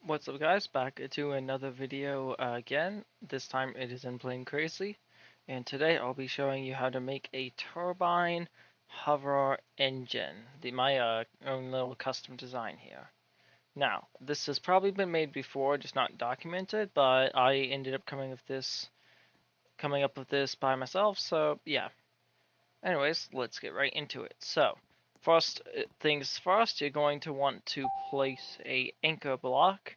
What's up guys, back to another video again. This time it is in Playing Crazy, and today I'll be showing you how to make a turbine hover engine, my own little custom design here. Now, this has probably been made before, just not documented, but I ended up coming up with this by myself, so yeah. Anyways, let's get right into it. So, first things first, you're going to want to place a anchor block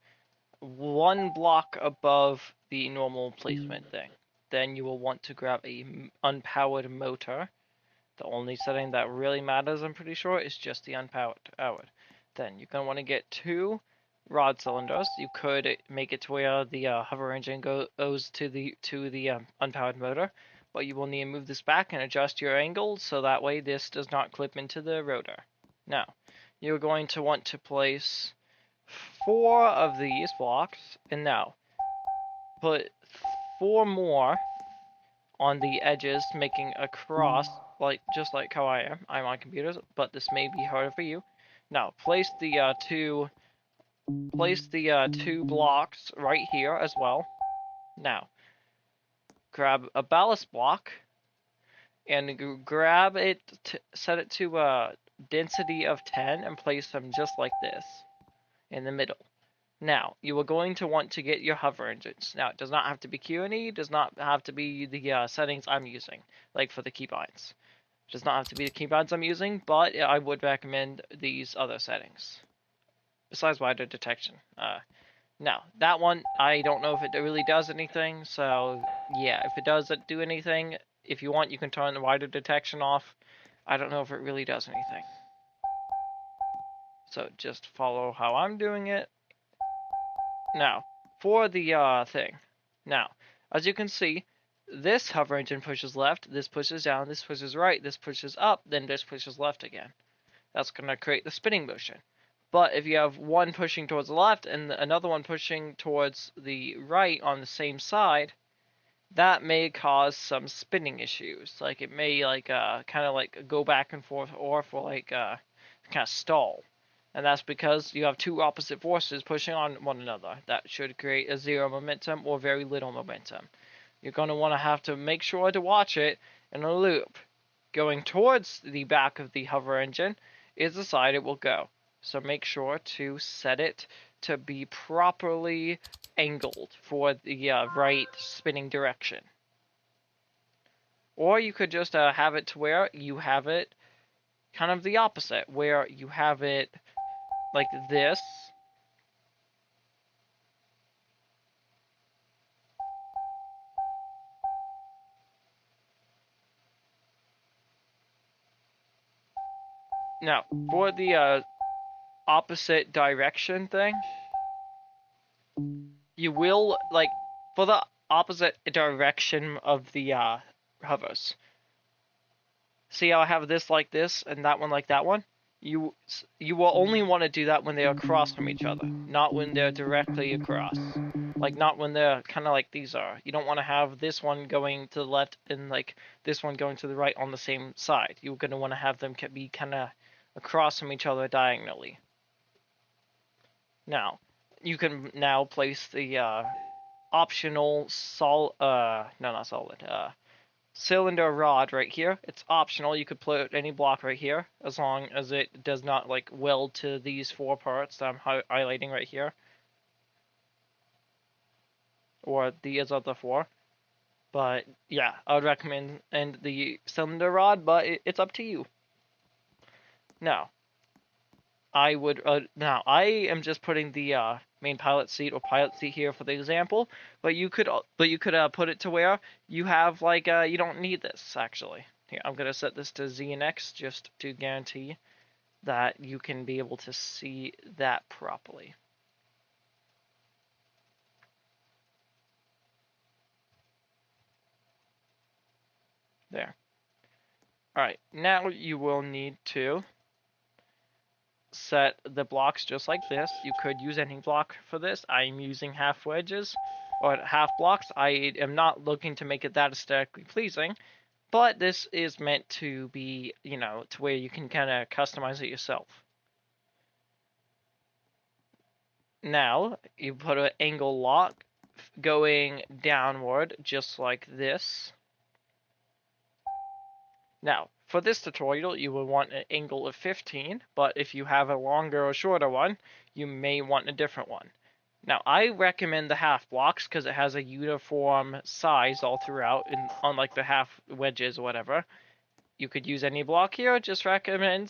one block above the normal placement thing. Then you will want to grab a unpowered motor. The only setting that really matters, I'm pretty sure, is just the unpowered. Then you're going to want to get two rod cylinders. You could make it to where the hover engine goes to the unpowered motor, but you will need to move this back and adjust your angle so that way this does not clip into the rotor. Now, you're going to want to place 4 of these blocks, and now put 4 more on the edges, making a cross, just like how I am. I'm on computers, but this may be harder for you. Now place the two blocks right here as well. Now grab a ballast block and grab it, set it to a density of 10, and place them just like this in the middle. Now, you are going to want to get your hover engines. Now, it does not have to be Q&E, it does not have to be the settings I'm using, like for the keybinds. It does not have to be the keybinds I'm using, but I would recommend these other settings. Besides wider detection. Now, that one, I don't know if it really does anything, so yeah, if it doesn't do anything, if you want, you can turn the wider detection off. I don't know if it really does anything. So just follow how I'm doing it. Now, for the thing. Now, as you can see, this hover engine pushes left, this pushes down, this pushes right, this pushes up, then this pushes left again. That's going to create the spinning motion. But if you have one pushing towards the left and another one pushing towards the right on the same side, that may cause some spinning issues. Like it may kind of go back and forth, or for kind of stall. And that's because you have two opposite forces pushing on one another. That should create a zero momentum or very little momentum. You're going to have to make sure to watch it in a loop. Going towards the back of the hover engine is the side it will go. So make sure to set it to be properly angled for the right spinning direction. Or you could just have it to where you have it kind of the opposite, where you have it like this. Now, for the opposite direction thing, you will, for the opposite direction of the hovers. See how I have this like this and that one like that one? You will only want to do that when they are across from each other, not when they're directly across. Like, not when they're kind of like these are. You don't want to have this one going to the left and this one going to the right on the same side. You're going to want to have them be kind of across from each other diagonally. Now, you can now place the optional cylinder rod right here. It's optional. You could put any block right here as long as it does not weld to these 4 parts that I'm highlighting right here, or these other 4. But yeah, I would recommend the cylinder rod, but it's up to you. Now, I am just putting the main pilot seat or pilot seat here for the example, but you could put it to where you have you don't need this actually. Here, I'm gonna set this to Z and X just to guarantee that you can be able to see that properly. There. Alright, now you will need to set the blocks just like this. You could use any block for this. I'm using half wedges or half blocks. I am not looking to make it that aesthetically pleasing, but this is meant to be, to where you can kind of customize it yourself. Now, you put an angle lock going downward, just like this. Now, for this tutorial, you will want an angle of 15, but if you have a longer or shorter one, you may want a different one. Now, I recommend the half blocks because it has a uniform size all throughout, unlike the half wedges or whatever. You could use any block here, I just recommend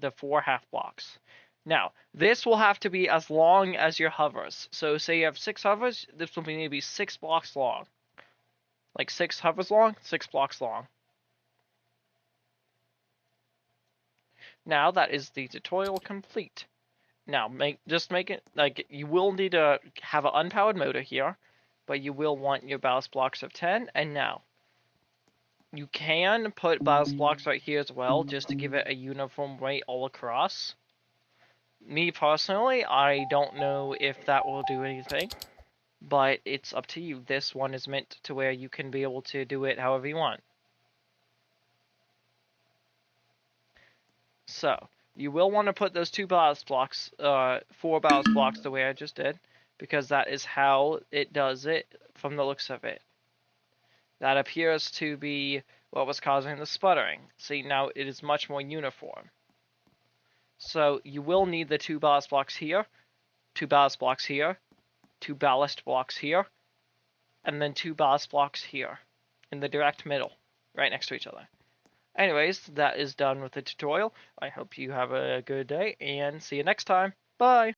the 4 half blocks. Now, this will have to be as long as your hovers. So say you have 6 hovers, this will need to be 6 blocks long. Like 6 hovers long, 6 blocks long. Now that is the tutorial complete. Now just make it like you will need to have an unpowered motor here, but you will want your ballast blocks of 10. And now you can put ballast blocks right here as well, just to give it a uniform weight all across. Me personally, I don't know if that will do anything, but it's up to you. This one is meant to where you can be able to do it however you want. So, you will want to put those 2 ballast blocks, 4 ballast blocks the way I just did, because that is how it does it from the looks of it. That appears to be what was causing the sputtering. See, now it is much more uniform. So, you will need the 2 ballast blocks here, 2 ballast blocks here, 2 ballast blocks here, and then 2 ballast blocks here, in the direct middle, right next to each other. Anyways, that is done with the tutorial. I hope you have a good day, and see you next time. Bye!